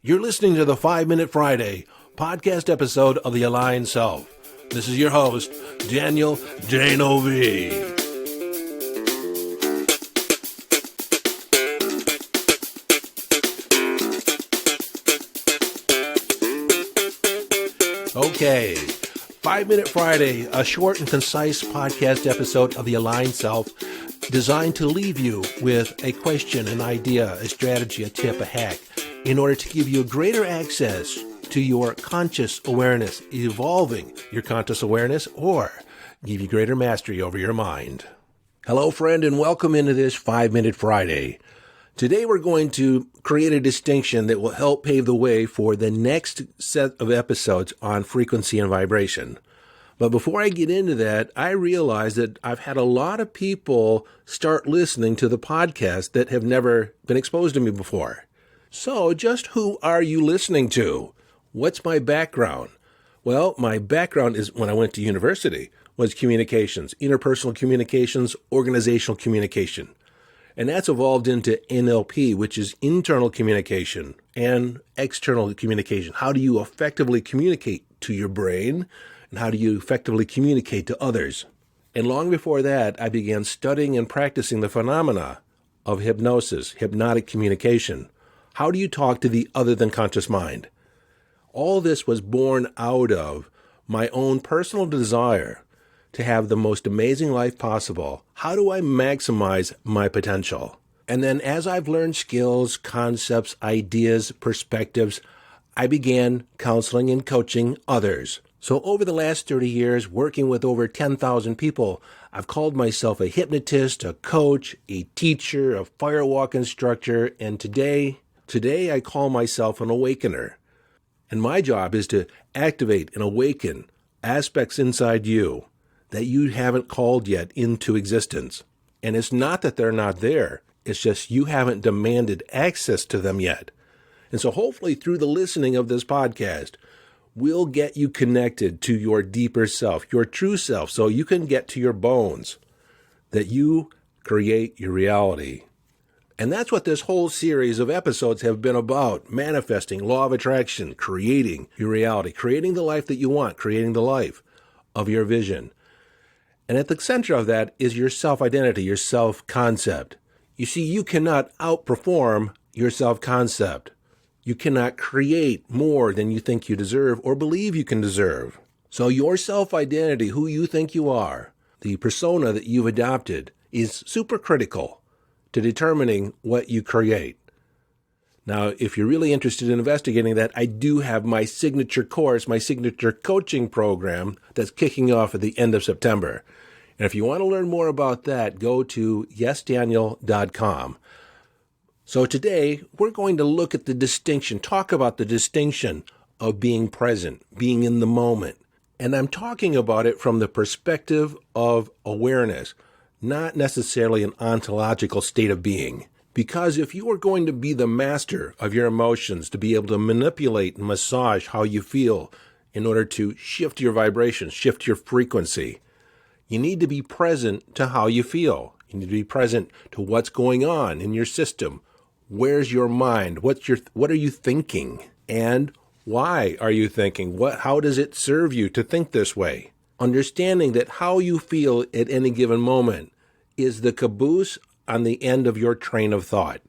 You're listening to the 5-Minute Friday podcast episode of The Aligned Self. This is your host, Daniel J-N-O-V. Okay, 5-Minute Friday, a short and concise podcast episode of The Aligned Self designed to leave you with a question, an idea, a strategy, a tip, a hack, in order to give you greater access to your conscious awareness, evolving your conscious awareness, or give you greater mastery over your mind. Hello, friend, and welcome into this 5-Minute Friday. Today we're going to create a distinction that will help pave the way for the next set of episodes on frequency and vibration. But before I get into that, I realize that I've had a lot of people start listening to the podcast that have never been exposed to me before. So just who are you listening to? What's my background? Well, my background is when I went to university was communications, interpersonal communications, organizational communication. And that's evolved into NLP, which is internal communication and external communication. How do you effectively communicate to your brain? And how do you effectively communicate to others? And long before that, I began studying and practicing the phenomena of hypnosis, hypnotic communication. How do you talk to the other than conscious mind? All this was born out of my own personal desire to have the most amazing life possible. How do I maximize my potential? And then as I've learned skills, concepts, ideas, perspectives, I began counseling and coaching others. So over the last 30 years, working with over 10,000 people, I've called myself a hypnotist, a coach, a teacher, a firewalk instructor, and today I call myself an awakener. And my job is to activate and awaken aspects inside you that you haven't called yet into existence. And it's not that they're not there. It's just you haven't demanded access to them yet. And so hopefully through the listening of this podcast, we'll get you connected to your deeper self, your true self, so you can get to your bones, that you create your reality. And that's what this whole series of episodes have been about, manifesting, law of attraction, creating your reality, creating the life that you want, creating the life of your vision. And at the center of that is your self-identity, your self-concept. You see, you cannot outperform your self-concept. You cannot create more than you think you deserve or believe you can deserve. So your self-identity, who you think you are, the persona that you've adopted, is super critical to determining what you create. Now, if you're really interested in investigating that, I do have my signature course, my signature coaching program that's kicking off at the end of September. And if you want to learn more about that, go to yesdaniel.com. So today, we're going to look at the distinction, talk about the distinction of being present, being in the moment. And I'm talking about it from the perspective of awareness, not necessarily an ontological state of being. Because if you are going to be the master of your emotions, to be able to manipulate and massage how you feel in order to shift your vibration, shift your frequency, you need to be present to how you feel. You need to be present to what's going on in your system. Where's your mind? What are you thinking? And why are you thinking? How does it serve you to think this way? Understanding that how you feel at any given moment is the caboose on the end of your train of thought.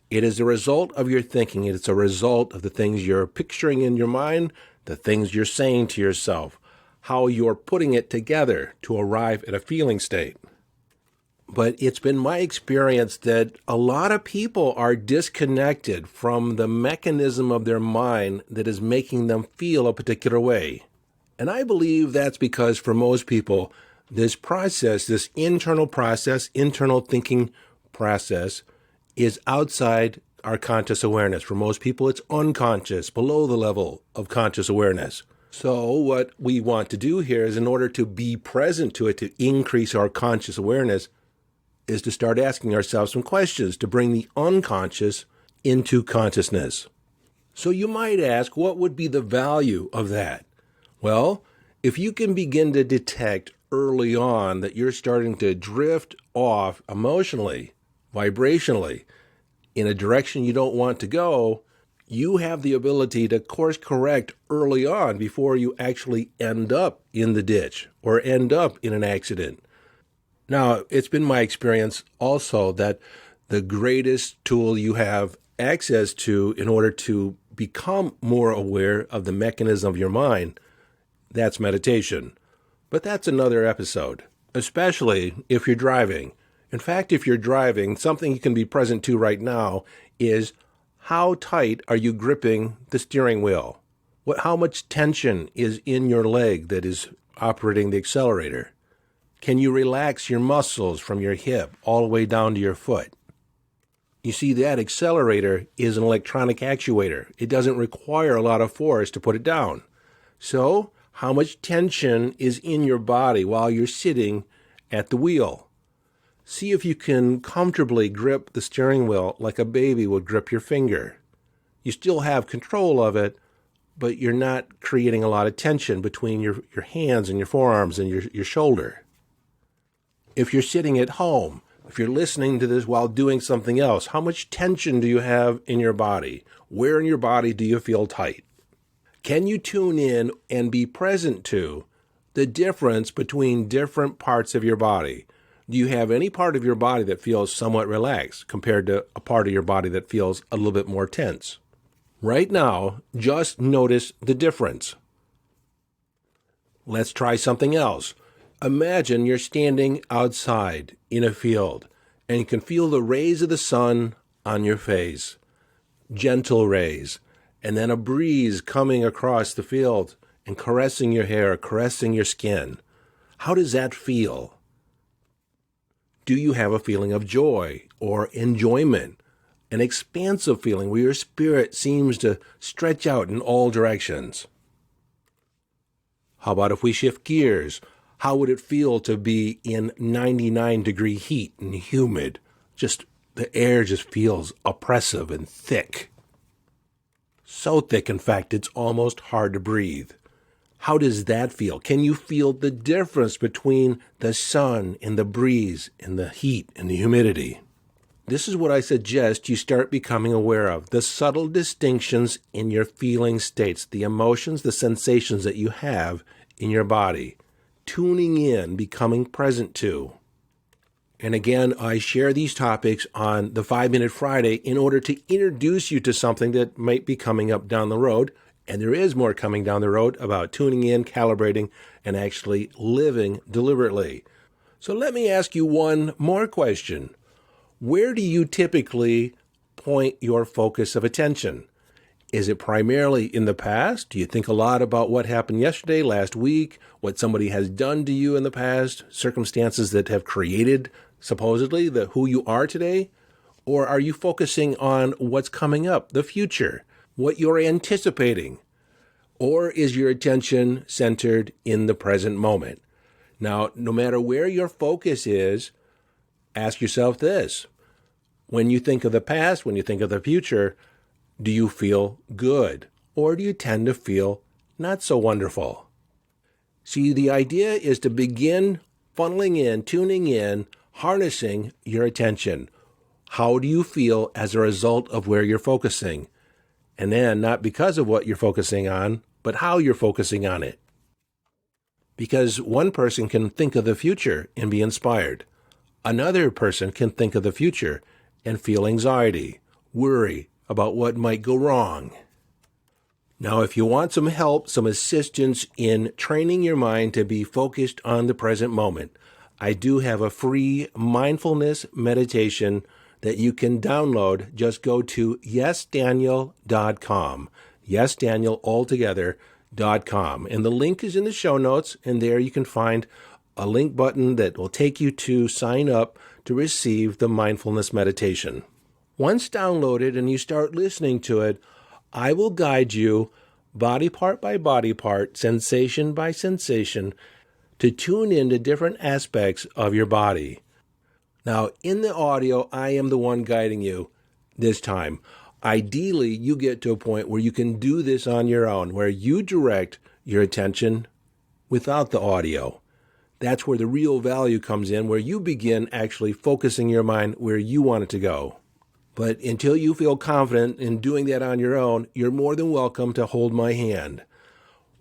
It is a result of your thinking. It's a result of the things you're picturing in your mind, the things you're saying to yourself, how you're putting it together to arrive at a feeling state. But it's been my experience that a lot of people are disconnected from the mechanism of their mind that is making them feel a particular way. And I believe that's because for most people, this process, this internal process, internal thinking process, is outside our conscious awareness. For most people, it's unconscious, below the level of conscious awareness. So what we want to do here is, in order to be present to it, to increase our conscious awareness, is to start asking ourselves some questions to bring the unconscious into consciousness. So you might ask, what would be the value of that? Well, if you can begin to detect early on that you're starting to drift off emotionally, vibrationally, in a direction you don't want to go, You have the ability to course correct early on before you actually end up in the ditch or end up in an accident. Now, it's been my experience also that the greatest tool you have access to in order to become more aware of the mechanism of your mind, that's meditation. But that's another episode, especially if you're driving. In fact, if you're driving, something you can be present to right now is how tight are you gripping the steering wheel? How much tension is in your leg that is operating the accelerator? Can you relax your muscles from your hip all the way down to your foot? You see, that accelerator is an electronic actuator. It doesn't require a lot of force to put it down. So, how much tension is in your body while you're sitting at the wheel? See if you can comfortably grip the steering wheel like a baby would grip your finger. You still have control of it, but you're not creating a lot of tension between your hands and your forearms and your shoulder. If you're sitting at home, if you're listening to this while doing something else, how much tension do you have in your body? Where in your body do you feel tight? Can you tune in and be present to the difference between different parts of your body? Do you have any part of your body that feels somewhat relaxed compared to a part of your body that feels a little bit more tense? Right now, just notice the difference. Let's try something else. Imagine you're standing outside in a field and you can feel the rays of the sun on your face, gentle rays, and then a breeze coming across the field and caressing your hair, caressing your skin. How does that feel? Do you have a feeling of joy or enjoyment, an expansive feeling where your spirit seems to stretch out in all directions? How about if we shift gears? How would it feel to be in 99-degree heat and humid? Just the air just feels oppressive and thick. So thick, in fact, it's almost hard to breathe. How does that feel? Can you feel the difference between the sun and the breeze and the heat and the humidity? This is what I suggest you start becoming aware of, the subtle distinctions in your feeling states, the emotions, the sensations that you have in your body. Tuning in, becoming present to. And again, I share these topics on the 5-Minute Friday in order to introduce you to something that might be coming up down the road. And there is more coming down the road about tuning in, calibrating, and actually living deliberately. So let me ask you one more question. Where do you typically point your focus of attention? Is it primarily in the past? Do you think a lot about what happened yesterday, last week, what somebody has done to you in the past, circumstances that have created, supposedly, who you are today? Or are you focusing on what's coming up, the future, what you're anticipating? Or is your attention centered in the present moment? Now, no matter where your focus is, ask yourself this. When you think of the past, when you think of the future, do you feel good? Or do you tend to feel not so wonderful? See, the idea is to begin funneling in, tuning in, harnessing your attention. How do you feel as a result of where you're focusing? And then, not because of what you're focusing on, but how you're focusing on it. Because one person can think of the future and be inspired. Another person can think of the future and feel anxiety, worry about what might go wrong. Now, if you want some help, some assistance in training your mind to be focused on the present moment, I do have a free mindfulness meditation that you can download. Just go to yesdaniel.com. yesdanielalltogether.com. And the link is in the show notes, and there you can find a link button that will take you to sign up to receive the mindfulness meditation. Once downloaded and you start listening to it, I will guide you body part by body part, sensation by sensation, to tune into different aspects of your body. Now, in the audio, I am the one guiding you this time. Ideally, you get to a point where you can do this on your own, where you direct your attention without the audio. That's where the real value comes in, where you begin actually focusing your mind where you want it to go. But until you feel confident in doing that on your own, you're more than welcome to hold my hand.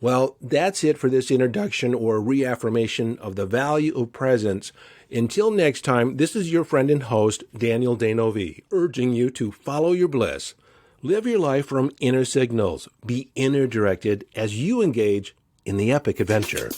Well, that's it for this introduction or reaffirmation of the value of presence. Until next time, this is your friend and host, Daniel Denovi, urging you to follow your bliss. Live your life from inner signals. Be inner directed as you engage in the epic adventure.